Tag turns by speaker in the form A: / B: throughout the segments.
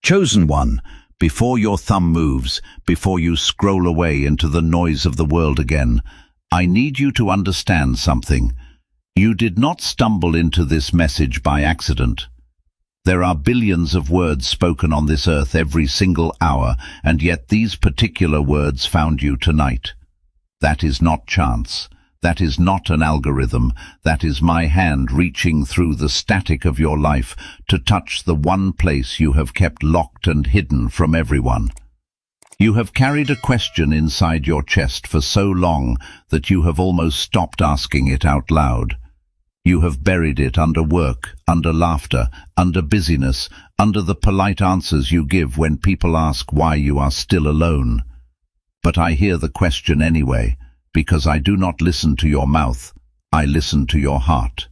A: Chosen one, before your thumb moves, before you scroll away into the noise of the world again, I need you to understand something. You did not stumble into this message by accident. There are billions of words spoken on this earth every single hour, and yet these particular words found you tonight. That is not chance. That is not an algorithm. That is my hand reaching through the static of your life to touch the one place you have kept locked and hidden from everyone. You have carried a question inside your chest for so long that you have almost stopped asking it out loud. You have buried it under work, under laughter, under busyness, under the polite answers you give when people ask why you are still alone. But I hear the question anyway, because I do not listen to your mouth, I listen to your heart.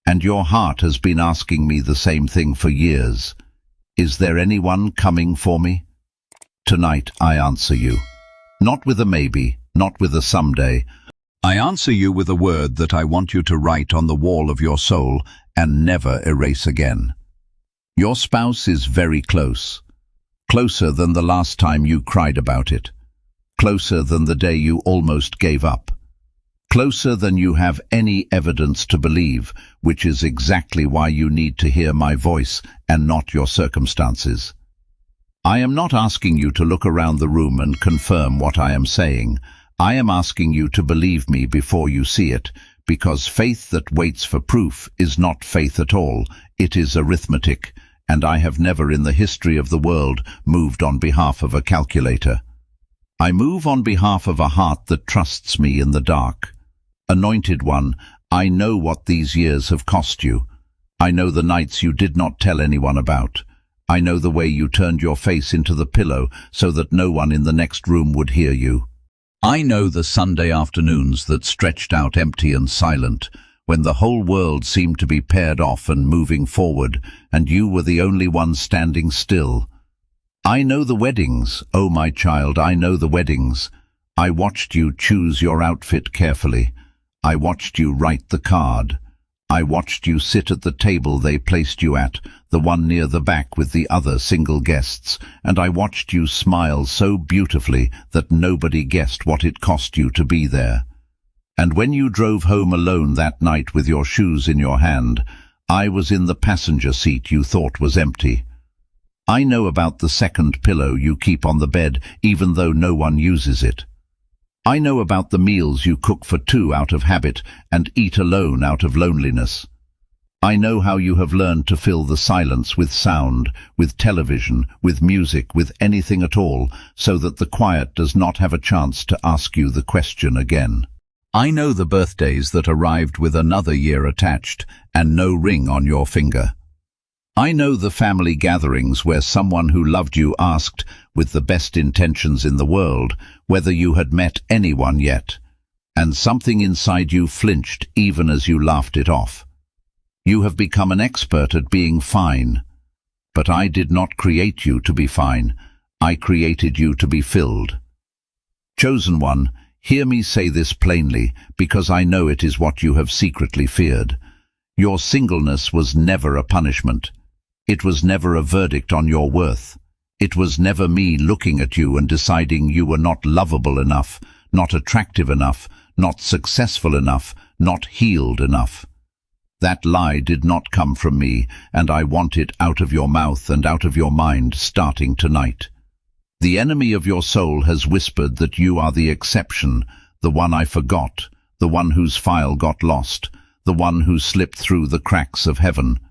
A: And your heart has been asking me the same thing for years. Is there anyone coming for me? Tonight I answer you. Not with a maybe, not with a someday. I answer you with a word that I want you to write on the wall of your soul and never erase again. Your spouse is very close. Closer than the last time you cried about it. Closer than the day you almost gave up. Closer than you have any evidence to believe, which is exactly why you need to hear my voice and not your circumstances. I am not asking you to look around the room and confirm what I am saying. I am asking you to believe me before you see it, because faith that waits for proof is not faith at all, it is arithmetic, and I have never in the history of the world moved on behalf of a calculator. I move on behalf of a heart that trusts me in the dark. Anointed one, I know what these years have cost you. I know the nights you did not tell anyone about. I know the way you turned your face into the pillow so that no one in the next room would hear you. I know the Sunday afternoons that stretched out empty and silent, when the whole world seemed to be paired off and moving forward, and you were the only one standing still. I know the weddings, oh my child, I know the weddings. I watched you choose your outfit carefully. I watched you write the card. I watched you sit at the table they placed you at, the one near the back with the other single guests, and I watched you smile so beautifully that nobody guessed what it cost you to be there. And when you drove home alone that night with your shoes in your hand, I was in the passenger seat you thought was empty. I know about the second pillow you keep on the bed even though no one uses it. I know about the meals you cook for two out of habit and eat alone out of loneliness. I know how you have learned to fill the silence with sound, with television, with music, with anything at all, so that the quiet does not have a chance to ask you the question again. I know the birthdays that arrived with another year attached and no ring on your finger. I know the family gatherings where someone who loved you asked, with the best intentions in the world, whether you had met anyone yet, and something inside you flinched even as you laughed it off. You have become an expert at being fine, but I did not create you to be fine. I created you to be filled. Chosen one, hear me say this plainly, because I know it is what you have secretly feared. Your singleness was never a punishment. It was never a verdict on your worth. It was never me looking at you and deciding you were not lovable enough, not attractive enough, not successful enough, not healed enough. That lie did not come from me, and I want it out of your mouth and out of your mind starting tonight. The enemy of your soul has whispered that you are the exception, the one I forgot, the one whose file got lost, the one who slipped through the cracks of heaven.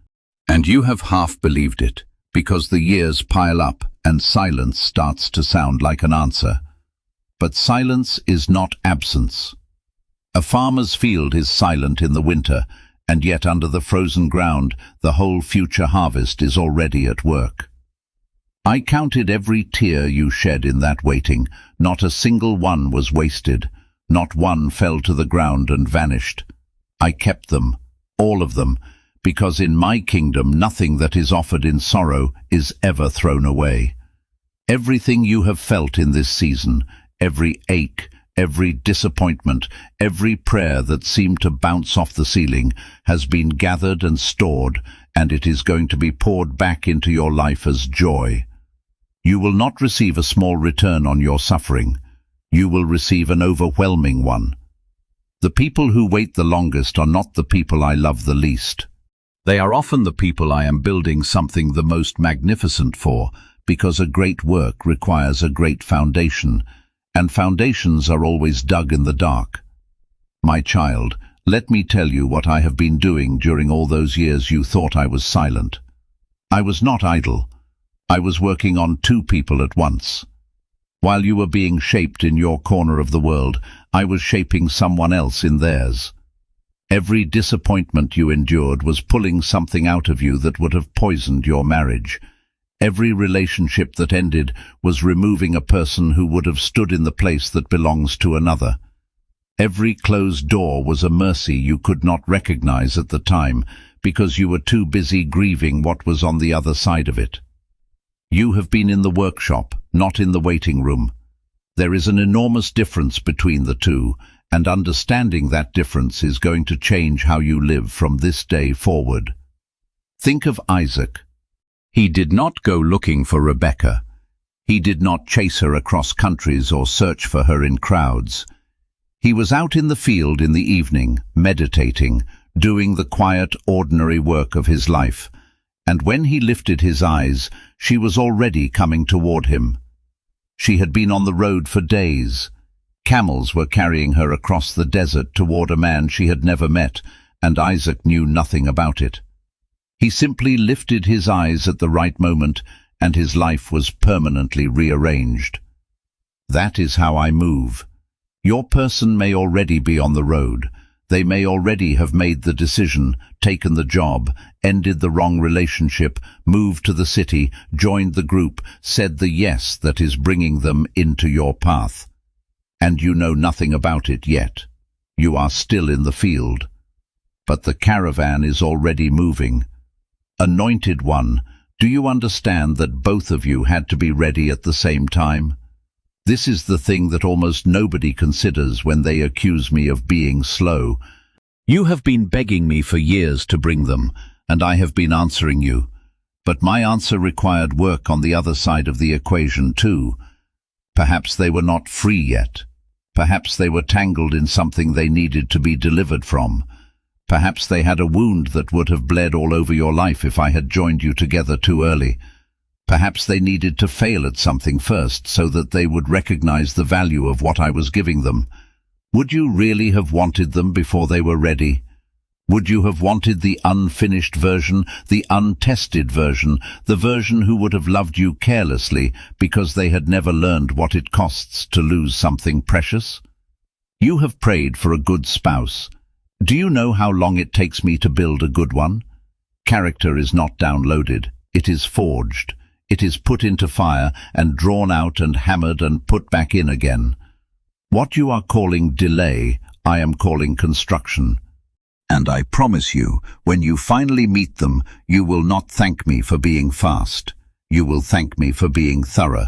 A: And you have half believed it, because the years pile up and silence starts to sound like an answer. But silence is not absence. A farmer's field is silent in the winter, and yet under the frozen ground the whole future harvest is already at work. I counted every tear you shed in that waiting. Not a single one was wasted. Not one fell to the ground and vanished. I kept them, all of them, because in my kingdom nothing that is offered in sorrow is ever thrown away. Everything you have felt in this season, every ache, every disappointment, every prayer that seemed to bounce off the ceiling, has been gathered and stored, and it is going to be poured back into your life as joy. You will not receive a small return on your suffering. You will receive an overwhelming one. The people who wait the longest are not the people I love the least. They are often the people I am building something the most magnificent for, because a great work requires a great foundation, and foundations are always dug in the dark. My child, let me tell you what I have been doing during all those years you thought I was silent. I was not idle. I was working on two people at once. While you were being shaped in your corner of the world, I was shaping someone else in theirs. Every disappointment you endured was pulling something out of you that would have poisoned your marriage. Every relationship that ended was removing a person who would have stood in the place that belongs to another. Every closed door was a mercy you could not recognize at the time because you were too busy grieving what was on the other side of it. You have been in the workshop, not in the waiting room. There is an enormous difference between the two, and understanding that difference is going to change how you live from this day forward. Think of Isaac. He did not go looking for Rebekah. He did not chase her across countries or search for her in crowds. He was out in the field in the evening, meditating, doing the quiet, ordinary work of his life. And when he lifted his eyes, she was already coming toward him. She had been on the road for days. Camels were carrying her across the desert toward a man she had never met, and Isaac knew nothing about it. He simply lifted his eyes at the right moment, and his life was permanently rearranged. That is how I move. Your person may already be on the road. They may already have made the decision, taken the job, ended the wrong relationship, moved to the city, joined the group, said the yes that is bringing them into your path. And you know nothing about it yet. You are still in the field. But the caravan is already moving. Anointed one, do you understand that both of you had to be ready at the same time? This is the thing that almost nobody considers when they accuse me of being slow. You have been begging me for years to bring them, and I have been answering you. But my answer required work on the other side of the equation too. Perhaps they were not free yet. Perhaps they were tangled in something they needed to be delivered from. Perhaps they had a wound that would have bled all over your life if I had joined you together too early. Perhaps they needed to fail at something first so that they would recognize the value of what I was giving them. Would you really have wanted them before they were ready? Would you have wanted the unfinished version, the untested version, the version who would have loved you carelessly because they had never learned what it costs to lose something precious? You have prayed for a good spouse. Do you know how long it takes me to build a good one? Character is not downloaded. It is forged. It is put into fire and drawn out and hammered and put back in again. What you are calling delay, I am calling construction. And I promise you, when you finally meet them, you will not thank me for being fast. You will thank me for being thorough.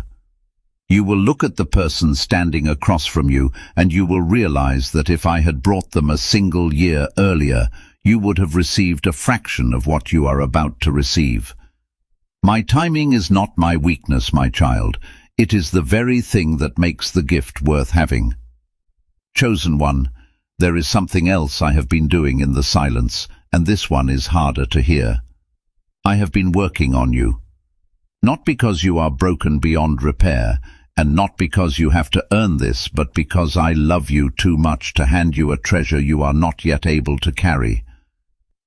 A: You will look at the person standing across from you, and you will realize that if I had brought them a single year earlier, you would have received a fraction of what you are about to receive. My timing is not my weakness, my child. It is the very thing that makes the gift worth having. Chosen one, there is something else I have been doing in the silence, and this one is harder to hear. I have been working on you. Not because you are broken beyond repair, and not because you have to earn this, but because I love you too much to hand you a treasure you are not yet able to carry.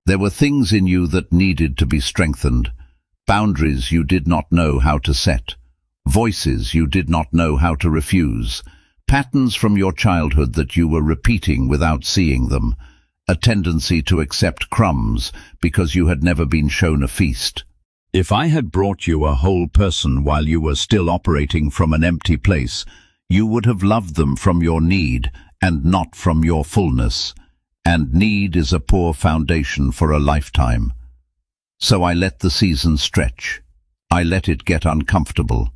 A: There were things in you that needed to be strengthened. Boundaries you did not know how to set, voices you did not know how to refuse, patterns from your childhood that you were repeating without seeing them, a tendency to accept crumbs because you had never been shown a feast. If I had brought you a whole person while you were still operating from an empty place, you would have loved them from your need and not from your fullness, and need is a poor foundation for a lifetime. So I let the season stretch. I let it get uncomfortable.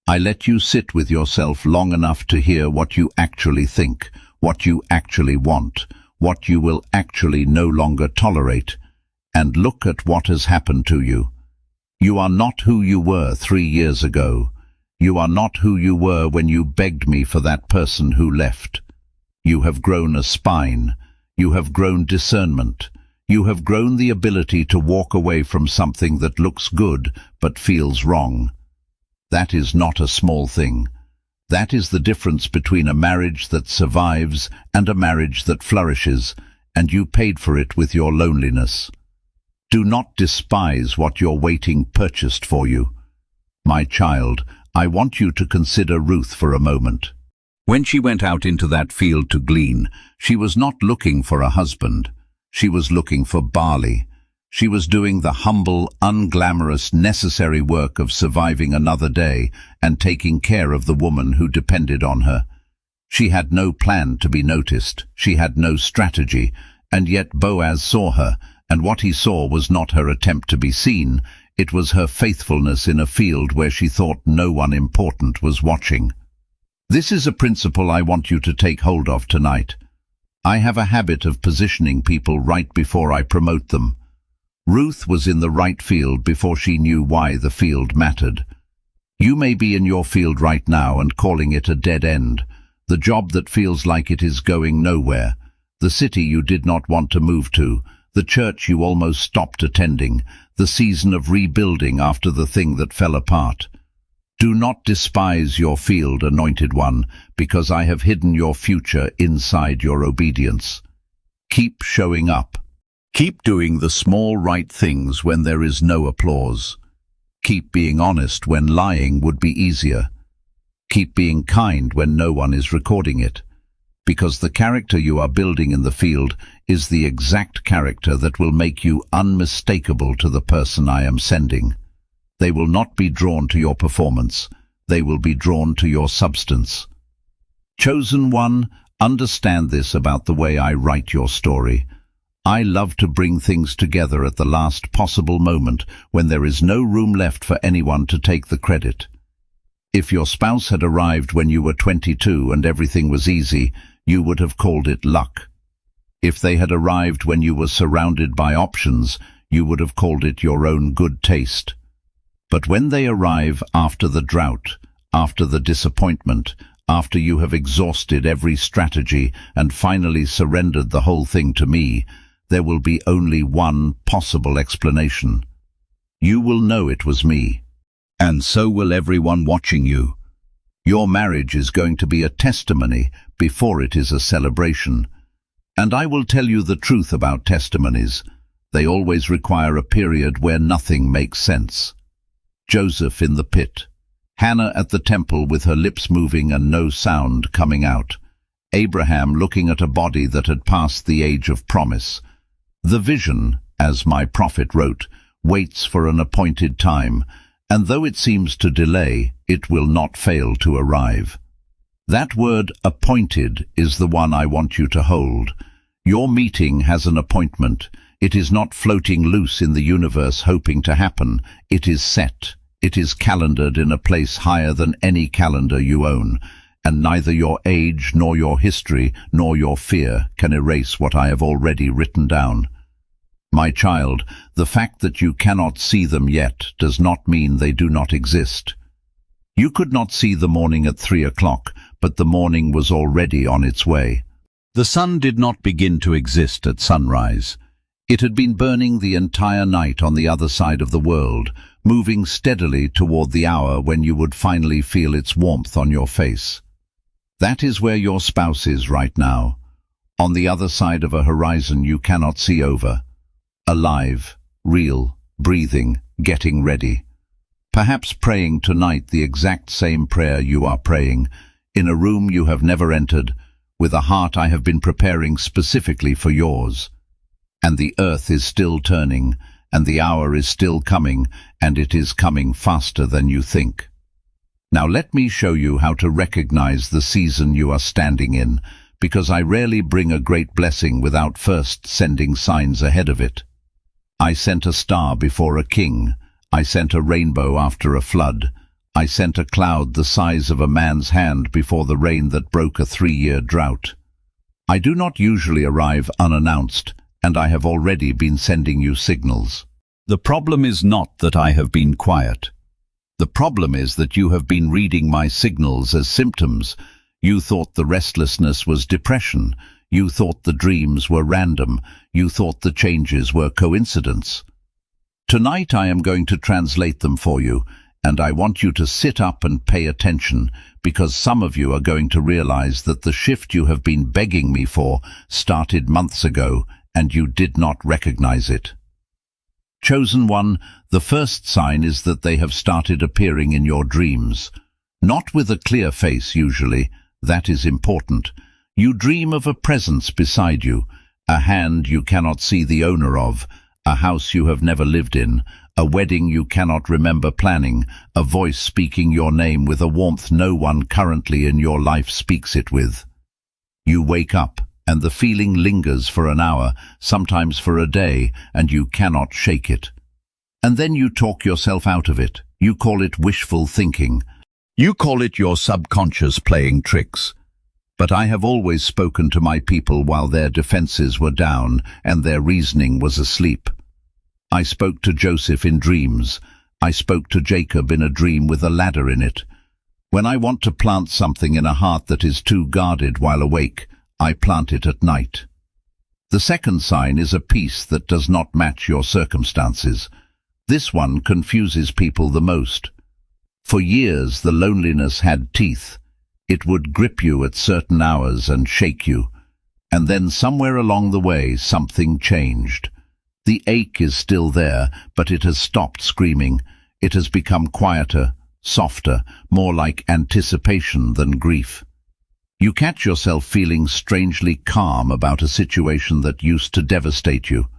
A: I let you sit with yourself long enough to hear what you actually think, what you actually want, what you will actually no longer tolerate, and look at what has happened to you. You are not who you were 3 years ago. You are not who you were when you begged me for that person who left. You have grown a spine. You have grown discernment. You have grown the ability to walk away from something that looks good but feels wrong. That is not a small thing. That is the difference between a marriage that survives and a marriage that flourishes, and you paid for it with your loneliness. Do not despise what your waiting purchased for you. My child, I want you to consider Ruth for a moment. When she went out into that field to glean, she was not looking for a husband. She was looking for barley. She was doing the humble, unglamorous, necessary work of surviving another day and taking care of the woman who depended on her. She had no plan to be noticed. She had no strategy, and yet Boaz saw her, and what he saw was not her attempt to be seen. It was her faithfulness in a field where she thought no one important was watching. This is a principle I want you to take hold of tonight. I have a habit of positioning people right before I promote them. Ruth was in the right field before she knew why the field mattered. You may be in your field right now and calling it a dead end, the job that feels like it is going nowhere, the city you did not want to move to, the church you almost stopped attending, the season of rebuilding after the thing that fell apart. Do not despise your field, anointed one, because I have hidden your future inside your obedience. Keep showing up. Keep doing the small right things when there is no applause. Keep being honest when lying would be easier. Keep being kind when no one is recording it. Because the character you are building in the field is the exact character that will make you unmistakable to the person I am sending. They will not be drawn to your performance. They will be drawn to your substance. Chosen one, understand this about the way I write your story. I love to bring things together at the last possible moment when there is no room left for anyone to take the credit. If your spouse had arrived when you were 22 and everything was easy, you would have called it luck. If they had arrived when you were surrounded by options, you would have called it your own good taste. But when they arrive after the drought, after the disappointment, after you have exhausted every strategy and finally surrendered the whole thing to me, there will be only one possible explanation. You will know it was me, and so will everyone watching you. Your marriage is going to be a testimony before it is a celebration. And I will tell you the truth about testimonies. They always require a period where nothing makes sense. Joseph in the pit. Hannah at the temple with her lips moving and no sound coming out. Abraham looking at a body that had passed the age of promise. The vision, as my prophet wrote, waits for an appointed time, and though it seems to delay, it will not fail to arrive. That word appointed is the one I want you to hold. Your meeting has an appointment. It is not floating loose in the universe hoping to happen. It is set. It is calendared in a place higher than any calendar you own, and neither your age nor your history nor your fear can erase what I have already written down. My child, the fact that you cannot see them yet does not mean they do not exist. You could not see the morning at 3 o'clock, but the morning was already on its way. The sun did not begin to exist at sunrise. It had been burning the entire night on the other side of the world, moving steadily toward the hour when you would finally feel its warmth on your face. That is where your spouse is right now, on the other side of a horizon you cannot see over. Alive, real, breathing, getting ready. Perhaps praying tonight the exact same prayer you are praying, in a room you have never entered, with a heart I have been preparing specifically for yours. And the earth is still turning, and the hour is still coming, and it is coming faster than you think. Now let me show you how to recognize the season you are standing in, because I rarely bring a great blessing without first sending signs ahead of it. I sent a star before a king. I sent a rainbow after a flood. I sent a cloud the size of a man's hand before the rain that broke a 3-year drought. I do not usually arrive unannounced, and I have already been sending you signals. The problem is not that I have been quiet. The problem is that you have been reading my signals as symptoms. You thought the restlessness was depression. You thought the dreams were random. You thought the changes were coincidence. Tonight I am going to translate them for you, and I want you to sit up and pay attention, because some of you are going to realize that the shift you have been begging me for started months ago, and you did not recognize it. Chosen one, the first sign is that they have started appearing in your dreams. Not with a clear face usually, that is important. You dream of a presence beside you, a hand you cannot see the owner of, a house you have never lived in, a wedding you cannot remember planning, a voice speaking your name with a warmth no one currently in your life speaks it with. You wake up, and the feeling lingers for an hour, sometimes for a day, and you cannot shake it. And then you talk yourself out of it. You call it wishful thinking. You call it your subconscious playing tricks. But I have always spoken to my people while their defenses were down and their reasoning was asleep. I spoke to Joseph in dreams. I spoke to Jacob in a dream with a ladder in it. When I want to plant something in a heart that is too guarded while awake, I plant it at night. The second sign is a peace that does not match your circumstances. This one confuses people the most. For years the loneliness had teeth. It would grip you at certain hours and shake you. And then somewhere along the way something changed. The ache is still there, but it has stopped screaming. It has become quieter, softer, more like anticipation than grief. You catch yourself feeling strangely calm about a situation that used to devastate you.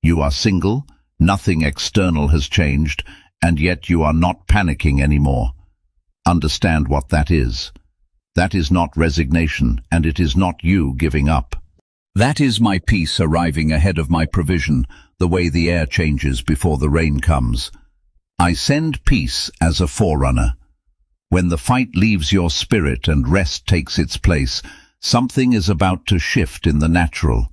A: You are single, nothing external has changed, and yet you are not panicking anymore. Understand what that is. That is not resignation, and it is not you giving up. That is my peace arriving ahead of my provision, the way the air changes before the rain comes. I send peace as a forerunner. When the fight leaves your spirit and rest takes its place, something is about to shift in the natural.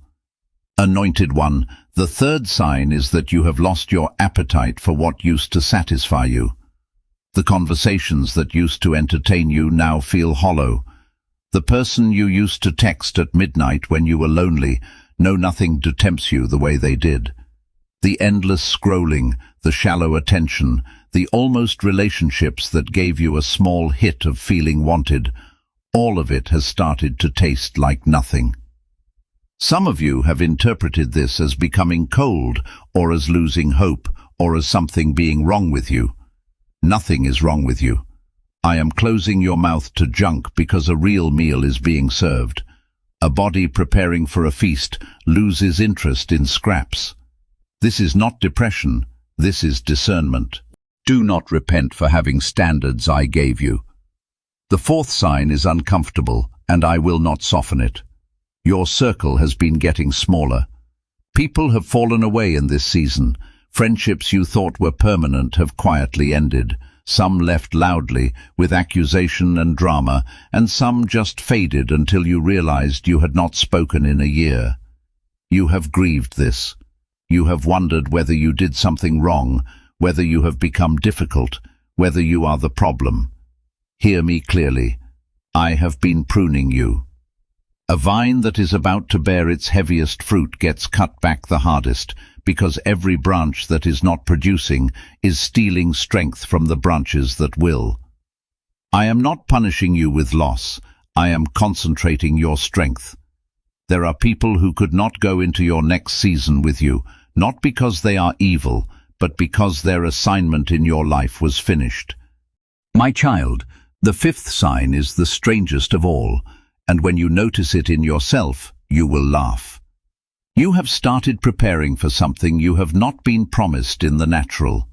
A: Anointed one, the third sign is that you have lost your appetite for what used to satisfy you. The conversations that used to entertain you now feel hollow. The person you used to text at midnight when you were lonely, nothing tempts you the way they did. The endless scrolling, the shallow attention, the almost relationships that gave you a small hit of feeling wanted, all of it has started to taste like nothing. Some of you have interpreted this as becoming cold, or as losing hope, or as something being wrong with you. Nothing is wrong with you. I am closing your mouth to junk because a real meal is being served. A body preparing for a feast loses interest in scraps. This is not depression, this is discernment. Do not repent for having standards I gave you. The fourth sign is uncomfortable, and I will not soften it. Your circle has been getting smaller. People have fallen away in this season. Friendships you thought were permanent have quietly ended. Some left loudly, with accusation and drama, and some just faded until you realized you had not spoken in a year. You have grieved this. You have wondered whether you did something wrong, whether you have become difficult, whether you are the problem. Hear me clearly. I have been pruning you. A vine that is about to bear its heaviest fruit gets cut back the hardest, because every branch that is not producing is stealing strength from the branches that will. I am not punishing you with loss. I am concentrating your strength. There are people who could not go into your next season with you, not because they are evil, but because their assignment in your life was finished. My child, the fifth sign is the strangest of all, and when you notice it in yourself, you will laugh. You have started preparing for something you have not been promised in the natural.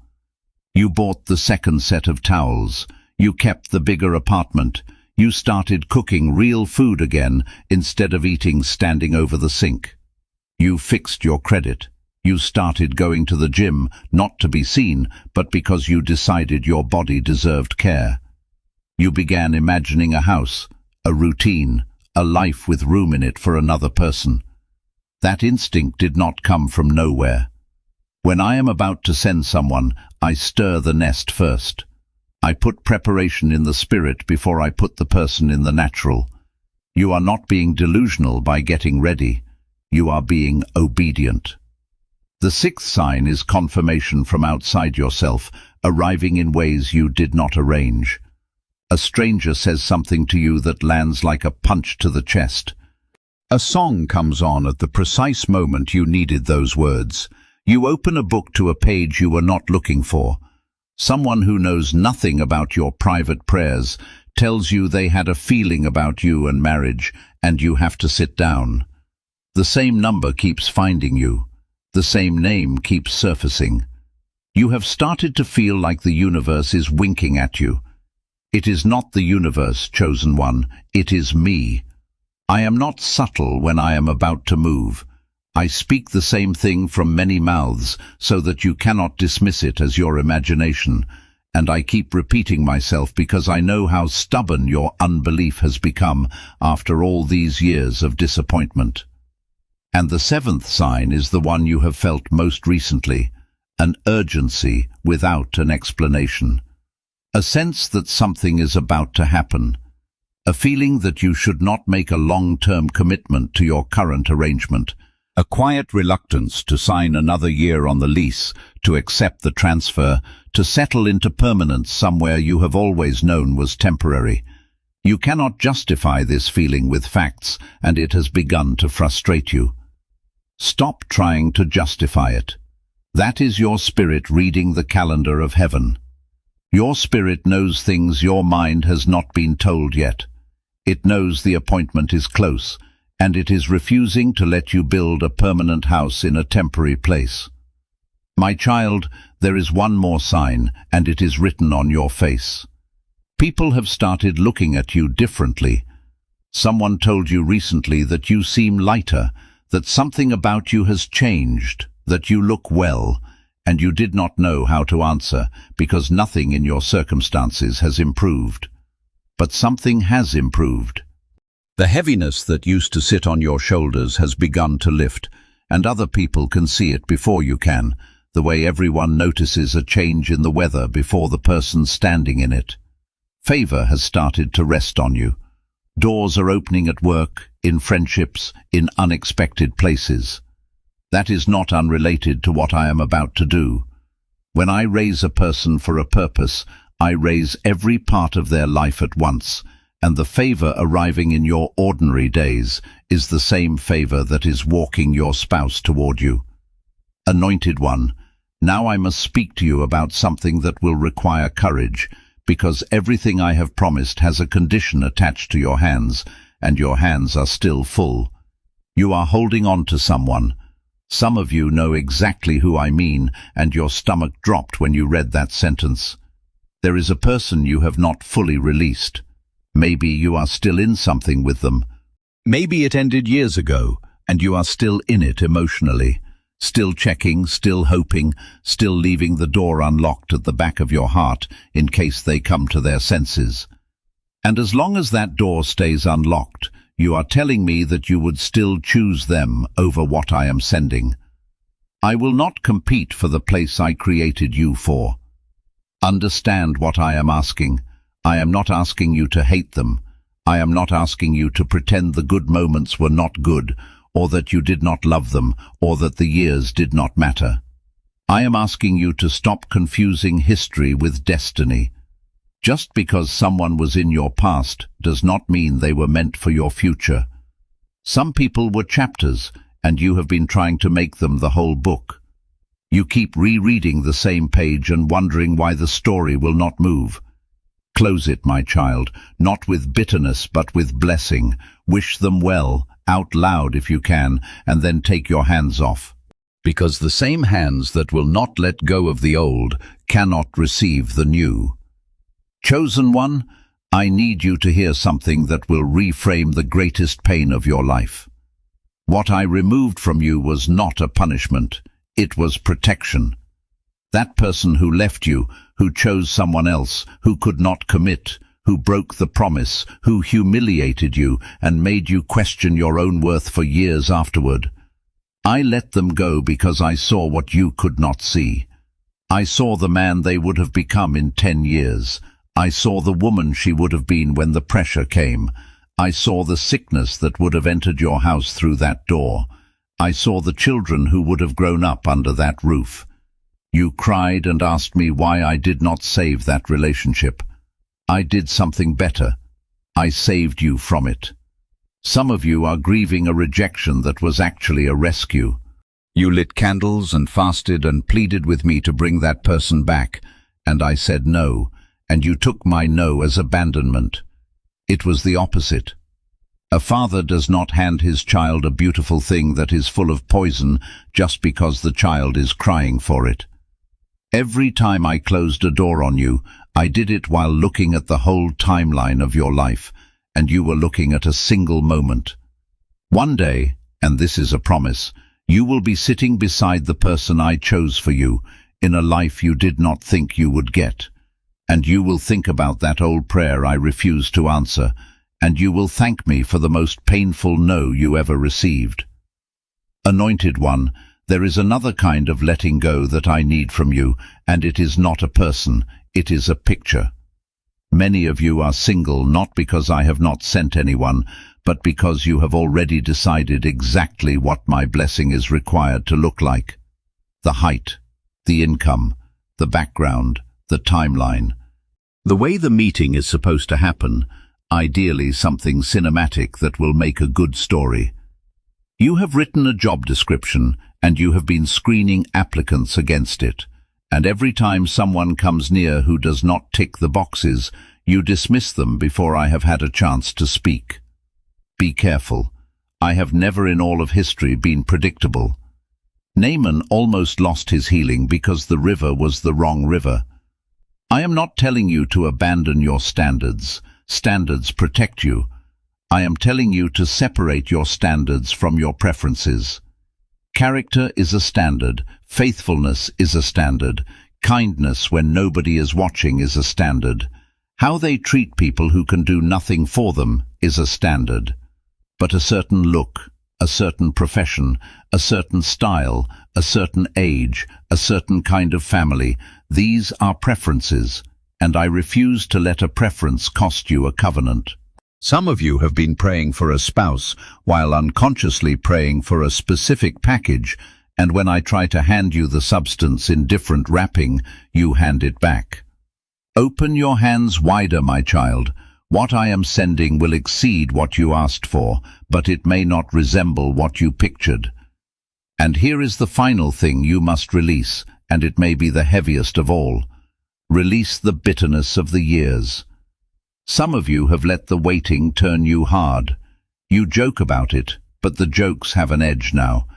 A: You bought the second set of towels. You kept the bigger apartment. You started cooking real food again instead of eating standing over the sink. You fixed your credit. You started going to the gym, not to be seen, but because you decided your body deserved care. You began imagining a house, a routine, a life with room in it for another person. That instinct did not come from nowhere. When I am about to send someone, I stir the nest first. I put preparation in the spirit before I put the person in the natural. You are not being delusional by getting ready. You are being obedient. The sixth sign is confirmation from outside yourself, arriving in ways you did not arrange. A stranger says something to you that lands like a punch to the chest. A song comes on at the precise moment you needed those words. You open a book to a page you were not looking for. Someone who knows nothing about your private prayers tells you they had a feeling about you and marriage, and you have to sit down. The same number keeps finding you. The same name keeps surfacing. You have started to feel like the universe is winking at you. It is not the universe, chosen one. It is me. I am not subtle when I am about to move. I speak the same thing from many mouths so that you cannot dismiss it as your imagination, and I keep repeating myself because I know how stubborn your unbelief has become after all these years of disappointment. And the seventh sign is the one you have felt most recently, an urgency without an explanation, a sense that something is about to happen, a feeling that you should not make a long-term commitment to your current arrangement, a quiet reluctance to sign another year on the lease, to accept the transfer, to settle into permanence somewhere you have always known was temporary. You cannot justify this feeling with facts, and it has begun to frustrate you. Stop trying to justify it. That is your spirit reading the calendar of heaven. Your spirit knows things your mind has not been told yet. It knows the appointment is close, and it is refusing to let you build a permanent house in a temporary place. My child, there is one more sign, and it is written on your face. People have started looking at you differently. Someone told you recently that you seem lighter, that something about you has changed, that you look well, and you did not know how to answer because nothing in your circumstances has improved. But something has improved. The heaviness that used to sit on your shoulders has begun to lift, and other people can see it before you can, the way everyone notices a change in the weather before the person standing in it. Favor has started to rest on you. Doors are opening at work, in friendships, in unexpected places. That is not unrelated to what I am about to do. When I raise a person for a purpose, I raise every part of their life at once, and the favor arriving in your ordinary days is the same favor that is walking your spouse toward you. Anointed one, now I must speak to you about something that will require courage, because everything I have promised has a condition attached to your hands, and your hands are still full. You are holding on to someone. Some of you know exactly who I mean, and your stomach dropped when you read that sentence. There is a person you have not fully released. Maybe you are still in something with them. Maybe it ended years ago, and you are still in it emotionally, still checking, still hoping, still leaving the door unlocked at the back of your heart in case they come to their senses. And as long as that door stays unlocked, you are telling me that you would still choose them over what I am sending. I will not compete for the place I created you for. Understand what I am asking. I am not asking you to hate them. I am not asking you to pretend the good moments were not good, or that you did not love them, or that the years did not matter. I am asking you to stop confusing history with destiny. Just because someone was in your past does not mean they were meant for your future. Some people were chapters, and you have been trying to make them the whole book. You keep rereading the same page and wondering why the story will not move. Close it, my child, not with bitterness but with blessing. Wish them well, out loud if you can, and then take your hands off. Because the same hands that will not let go of the old cannot receive the new. Chosen one, I need you to hear something that will reframe the greatest pain of your life. What I removed from you was not a punishment, it was protection. That person who left you, who chose someone else, who could not commit, who broke the promise, who humiliated you and made you question your own worth for years afterward. I let them go because I saw what you could not see. I saw the man they would have become in 10 years. I saw the woman she would have been when the pressure came. I saw the sickness that would have entered your house through that door. I saw the children who would have grown up under that roof. You cried and asked me why I did not save that relationship. I did something better. I saved you from it. Some of you are grieving a rejection that was actually a rescue. You lit candles and fasted and pleaded with me to bring that person back, and I said no, and you took my no as abandonment. It was the opposite. A father does not hand his child a beautiful thing that is full of poison just because the child is crying for it. Every time I closed a door on you, I did it while looking at the whole timeline of your life, and you were looking at a single moment. One day, and this is a promise, you will be sitting beside the person I chose for you, in a life you did not think you would get. And you will think about that old prayer I refused to answer, and you will thank me for the most painful no you ever received. Anointed one, there is another kind of letting go that I need from you, and it is not a person, it is a picture. Many of you are single not because I have not sent anyone, but because you have already decided exactly what my blessing is required to look like. The height, the income, the background, the timeline. The way the meeting is supposed to happen, ideally something cinematic that will make a good story. You have written a job description, and you have been screening applicants against it. And every time someone comes near who does not tick the boxes, you dismiss them before I have had a chance to speak. Be careful. I have never in all of history been predictable. Naaman almost lost his healing because the river was the wrong river. I am not telling you to abandon your standards. Standards protect you. I am telling you to separate your standards from your preferences. Character is a standard. Faithfulness is a standard. Kindness when nobody is watching is a standard. How they treat people who can do nothing for them is a standard. But a certain look, a certain profession, a certain style, a certain age, a certain kind of family, these are preferences, and I refuse to let a preference cost you a covenant. Some of you have been praying for a spouse while unconsciously praying for a specific package, and when I try to hand you the substance in different wrapping, you hand it back. Open your hands wider, my child. What I am sending will exceed what you asked for, but it may not resemble what you pictured. And here is the final thing you must release, and it may be the heaviest of all. Release the bitterness of the years. Some of you have let the waiting turn you hard. You joke about it, but the jokes have an edge now.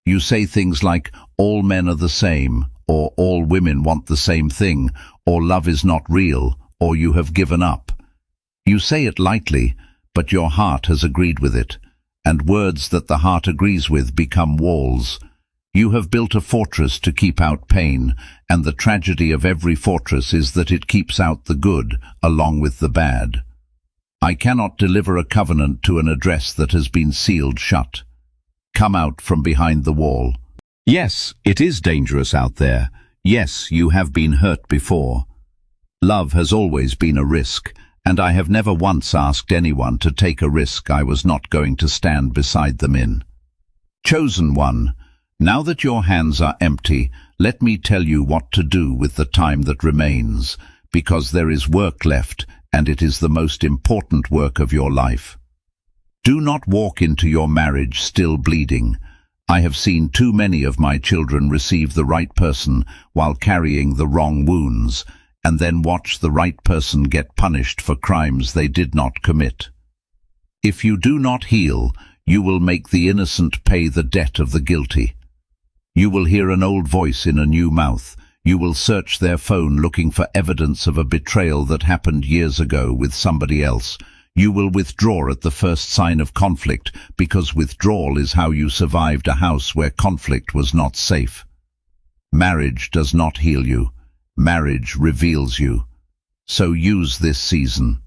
A: You say things like, all men are the same, or all women want the same thing, or love is not real, or you have given up. You say it lightly, but your heart has agreed with it, and words that the heart agrees with become walls. You have built a fortress to keep out pain, and the tragedy of every fortress is that it keeps out the good, along with the bad. I cannot deliver a covenant to an address that has been sealed shut. Come out from behind the wall. Yes, it is dangerous out there. Yes, you have been hurt before. Love has always been a risk, and I have never once asked anyone to take a risk I was not going to stand beside them in. Chosen one, now that your hands are empty, let me tell you what to do with the time that remains, because there is work left, and it is the most important work of your life. Do not walk into your marriage still bleeding. I have seen too many of my children receive the right person while carrying the wrong wounds, and then watch the right person get punished for crimes they did not commit. If you do not heal, you will make the innocent pay the debt of the guilty. You will hear an old voice in a new mouth. You will search their phone looking for evidence of a betrayal that happened years ago with somebody else. You will withdraw at the first sign of conflict, because withdrawal is how you survived a house where conflict was not safe. Marriage does not heal you. Marriage reveals you. So use this season.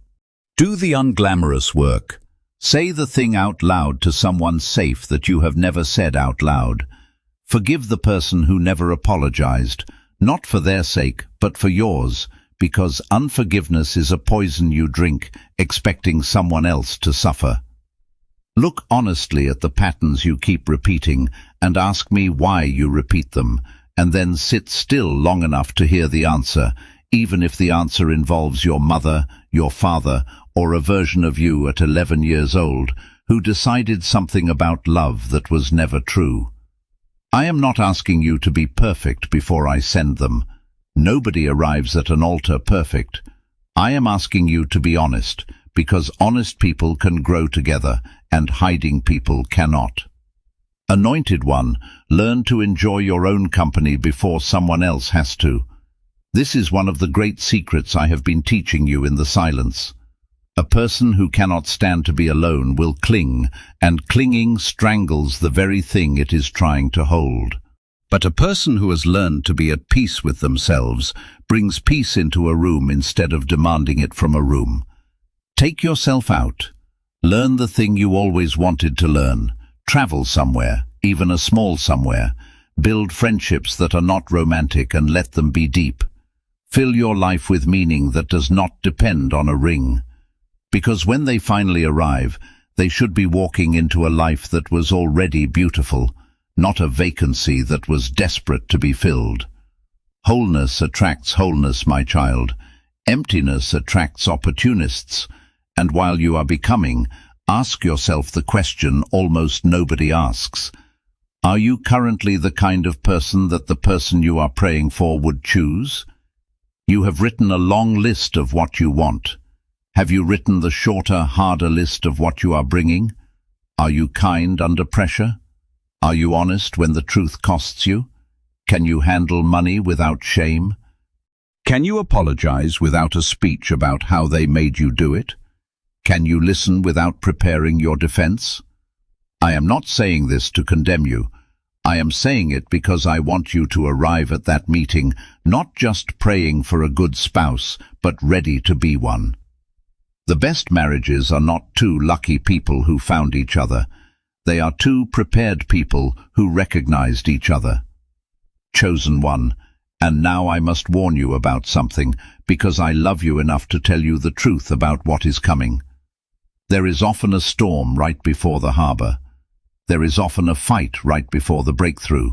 A: Do the unglamorous work. Say the thing out loud to someone safe that you have never said out loud. Forgive the person who never apologized. Not for their sake, but for yours, because unforgiveness is a poison you drink, expecting someone else to suffer. Look honestly at the patterns you keep repeating and ask me why you repeat them, and then sit still long enough to hear the answer, even if the answer involves your mother, your father, or a version of you at 11 years old who decided something about love that was never true. I am not asking you to be perfect before I send them. Nobody arrives at an altar perfect. I am asking you to be honest, because honest people can grow together, and hiding people cannot. Anointed one, learn to enjoy your own company before someone else has to. This is one of the great secrets I have been teaching you in the silence. A person who cannot stand to be alone will cling, and clinging strangles the very thing it is trying to hold. But a person who has learned to be at peace with themselves brings peace into a room instead of demanding it from a room. Take yourself out. Learn the thing you always wanted to learn. Travel somewhere, even a small somewhere. Build friendships that are not romantic and let them be deep. Fill your life with meaning that does not depend on a ring. Because when they finally arrive, they should be walking into a life that was already beautiful, not a vacancy that was desperate to be filled. Wholeness attracts wholeness, my child. Emptiness attracts opportunists. And while you are becoming, ask yourself the question almost nobody asks. Are you currently the kind of person that the person you are praying for would choose? You have written a long list of what you want. Have you written the shorter, harder list of what you are bringing? Are you kind under pressure? Are you honest when the truth costs you? Can you handle money without shame? Can you apologize without a speech about how they made you do it? Can you listen without preparing your defense? I am not saying this to condemn you. I am saying it because I want you to arrive at that meeting not just praying for a good spouse, but ready to be one. The best marriages are not two lucky people who found each other. They are two prepared people who recognized each other. Chosen one, and now I must warn you about something, because I love you enough to tell you the truth about what is coming. There is often a storm right before the harbor. There is often a fight right before the breakthrough.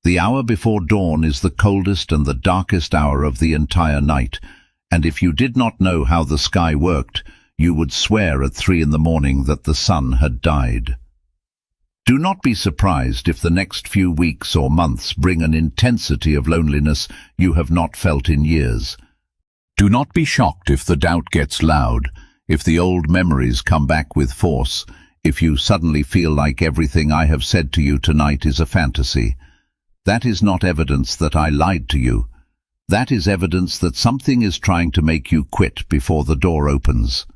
A: The hour before dawn is the coldest and the darkest hour of the entire night, and if you did not know how the sky worked, you would swear at 3 in the morning that the sun had died. Do not be surprised if the next few weeks or months bring an intensity of loneliness you have not felt in years. Do not be shocked if the doubt gets loud, if the old memories come back with force, if you suddenly feel like everything I have said to you tonight is a fantasy. That is not evidence that I lied to you. That is evidence that something is trying to make you quit before the door opens.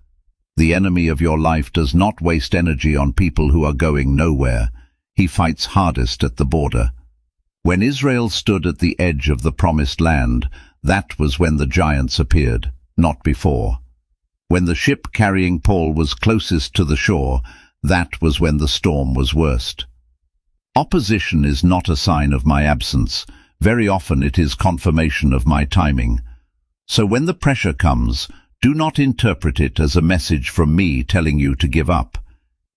A: The enemy of your life does not waste energy on people who are going nowhere. He fights hardest at the border. When Israel stood at the edge of the promised land, that was when the giants appeared, not before. When the ship carrying Paul was closest to the shore, that was when the storm was worst. Opposition is not a sign of my absence. Very often it is confirmation of my timing. So when the pressure comes, do not interpret it as a message from me telling you to give up.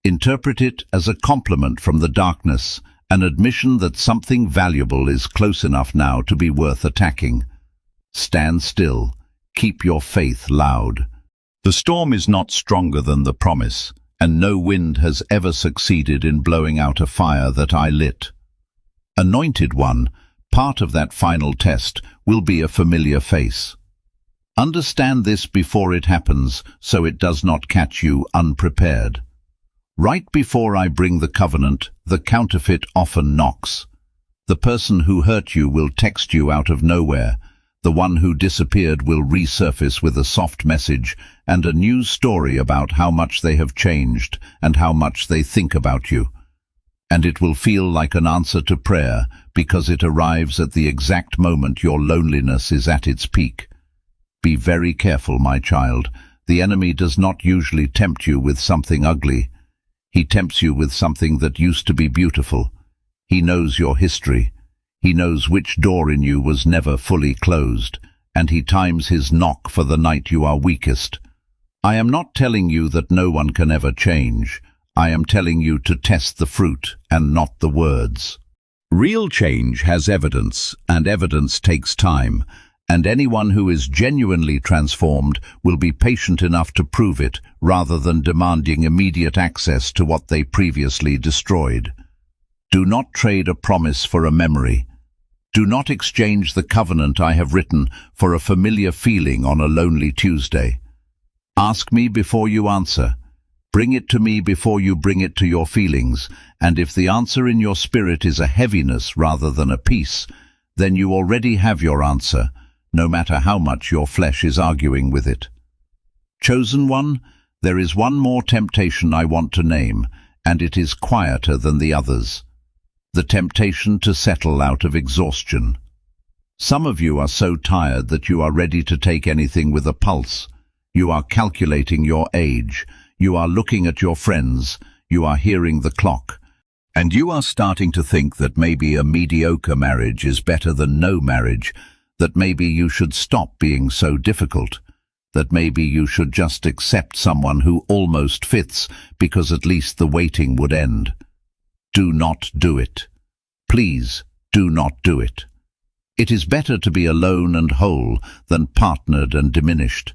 A: Interpret it as a compliment from the darkness, an admission that something valuable is close enough now to be worth attacking. Stand still. Keep your faith loud. The storm is not stronger than the promise, and no wind has ever succeeded in blowing out a fire that I lit. Anointed one, part of that final test will be a familiar face. Understand this before it happens, so it does not catch you unprepared. Right before I bring the covenant, the counterfeit often knocks. The person who hurt you will text you out of nowhere. The one who disappeared will resurface with a soft message and a news story about how much they have changed and how much they think about you. And it will feel like an answer to prayer because it arrives at the exact moment your loneliness is at its peak. Be very careful, my child. The enemy does not usually tempt you with something ugly. He tempts you with something that used to be beautiful. He knows your history. He knows which door in you was never fully closed, and he times his knock for the night you are weakest. I am not telling you that no one can ever change. I am telling you to test the fruit and not the words. Real change has evidence, and evidence takes time, and anyone who is genuinely transformed will be patient enough to prove it rather than demanding immediate access to what they previously destroyed. Do not trade a promise for a memory. Do not exchange the covenant I have written for a familiar feeling on a lonely Tuesday. Ask me before you answer. Bring it to me before you bring it to your feelings, and if the answer in your spirit is a heaviness rather than a peace, then you already have your answer, no matter how much your flesh is arguing with it. Chosen one, there is one more temptation I want to name, and it is quieter than the others. The temptation to settle out of exhaustion. Some of you are so tired that you are ready to take anything with a pulse. You are calculating your age. You are looking at your friends, you are hearing the clock, and you are starting to think that maybe a mediocre marriage is better than no marriage, that maybe you should stop being so difficult, that maybe you should just accept someone who almost fits because at least the waiting would end. Do not do it. Please, do not do it. It is better to be alone and whole than partnered and diminished.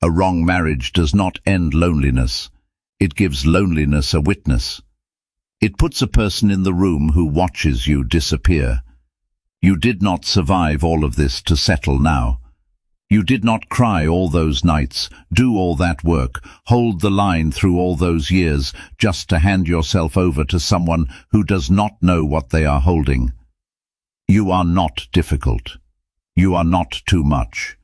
A: A wrong marriage does not end loneliness. It gives loneliness a witness. It puts a person in the room who watches you disappear. You did not survive all of this to settle now. You did not cry all those nights, do all that work, hold the line through all those years, just to hand yourself over to someone who does not know what they are holding. You are not difficult. You are not too much.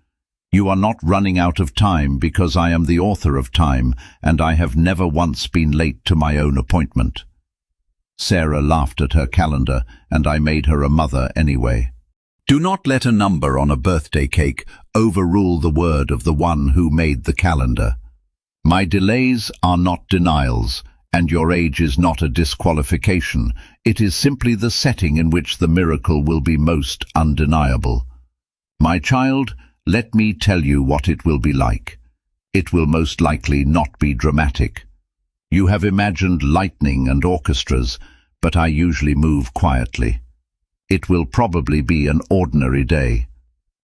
A: You are not running out of time because I am the author of time, and I have never once been late to my own appointment. Sarah laughed at her calendar, and I made her a mother anyway. Do not let a number on a birthday cake overrule the word of the one who made the calendar. My delays are not denials, and your age is not a disqualification. It is simply the setting in which the miracle will be most undeniable. My child, let me tell you what it will be like. It will most likely not be dramatic. You have imagined lightning and orchestras, but I usually move quietly. It will probably be an ordinary day.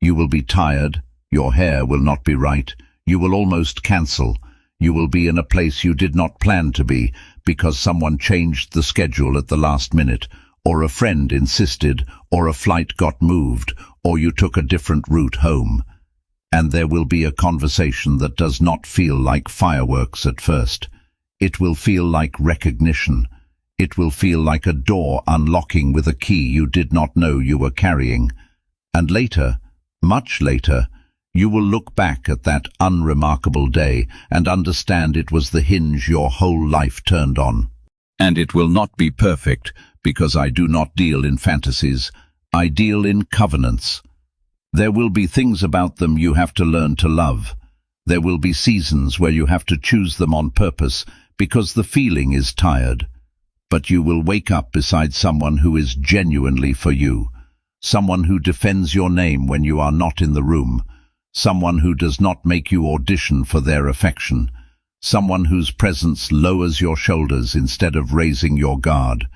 A: You will be tired, your hair will not be right, you will almost cancel, you will be in a place you did not plan to be because someone changed the schedule at the last minute, or a friend insisted, or a flight got moved, or you took a different route home. And there will be a conversation that does not feel like fireworks at first. It will feel like recognition. It will feel like a door unlocking with a key you did not know you were carrying. And later, much later, you will look back at that unremarkable day and understand it was the hinge your whole life turned on. And it will not be perfect, because I do not deal in fantasies. I deal in covenants. There will be things about them you have to learn to love. There will be seasons where you have to choose them on purpose because the feeling is tired. But you will wake up beside someone who is genuinely for you, someone who defends your name when you are not in the room, someone who does not make you audition for their affection, someone whose presence lowers your shoulders instead of raising your guard.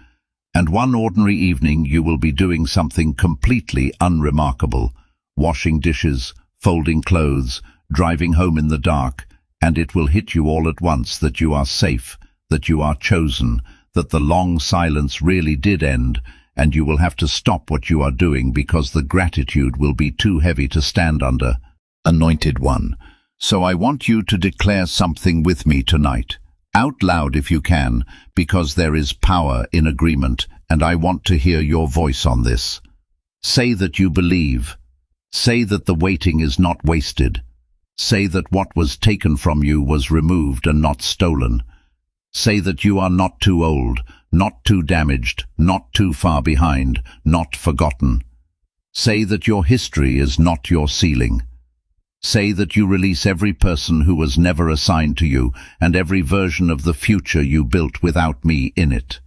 A: And one ordinary evening you will be doing something completely unremarkable, washing dishes, folding clothes, driving home in the dark, and it will hit you all at once that you are safe, that you are chosen, that the long silence really did end, and you will have to stop what you are doing because the gratitude will be too heavy to stand under. Anointed one, so I want you to declare something with me tonight, out loud if you can, because there is power in agreement, and I want to hear your voice on this. Say that you believe. Say that the waiting is not wasted. Say that what was taken from you was removed and not stolen. Say that you are not too old, not too damaged, not too far behind, not forgotten. Say that your history is not your ceiling. Say that you release every person who was never assigned to you and every version of the future you built without me in it.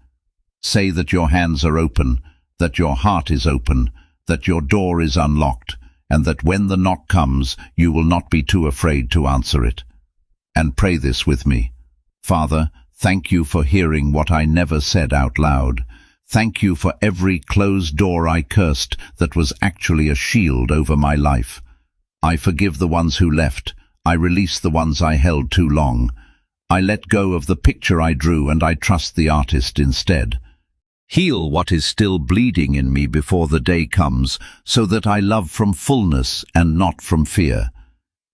A: Say that your hands are open, that your heart is open, that your door is unlocked, and that when the knock comes, you will not be too afraid to answer it. And pray this with me. Father, thank you for hearing what I never said out loud. Thank you for every closed door I cursed that was actually a shield over my life. I forgive the ones who left. I release the ones I held too long. I let go of the picture I drew and I trust the artist instead. Heal what is still bleeding in me before the day comes, so that I love from fullness and not from fear.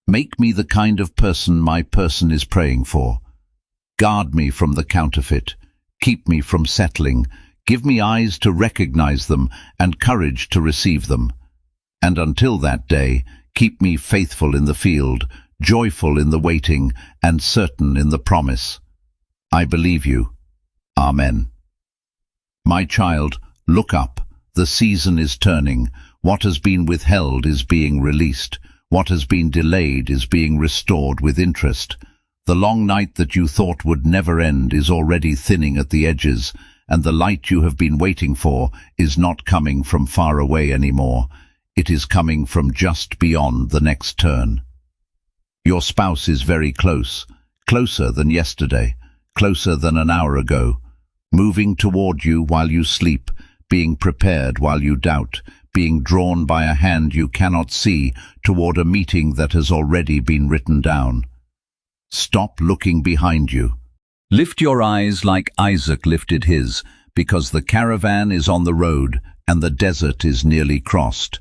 A: Make me the kind of person my person is praying for. Guard me from the counterfeit. Keep me from settling. Give me eyes to recognize them and courage to receive them. And until that day, keep me faithful in the field, joyful in the waiting, and certain in the promise. I believe you. Amen. My child, look up. The season is turning. What has been withheld is being released. What has been delayed is being restored with interest. The long night that you thought would never end is already thinning at the edges, and the light you have been waiting for is not coming from far away anymore. It is coming from just beyond the next turn. Your spouse is very close, closer than yesterday, closer than an hour ago, moving toward you while you sleep, being prepared while you doubt, being drawn by a hand you cannot see toward a meeting that has already been written down. Stop looking behind you. Lift your eyes like Isaac lifted his, because the caravan is on the road and the desert is nearly crossed.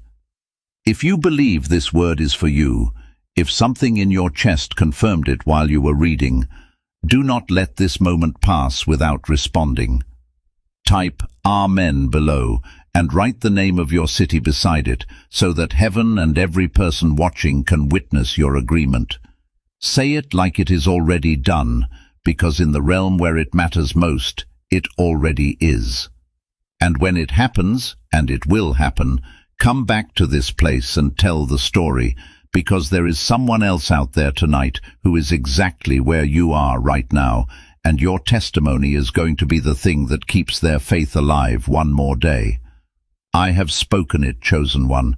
A: If you believe this word is for you, if something in your chest confirmed it while you were reading, do not let this moment pass without responding. Type Amen below and write the name of your city beside it so that heaven and every person watching can witness your agreement. Say it like it is already done, because in the realm where it matters most, it already is. And when it happens, and it will happen, come back to this place and tell the story, because there is someone else out there tonight who is exactly where you are right now, and your testimony is going to be the thing that keeps their faith alive one more day. I have spoken it, chosen one.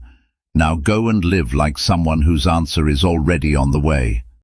A: Now go and live like someone whose answer is already on the way.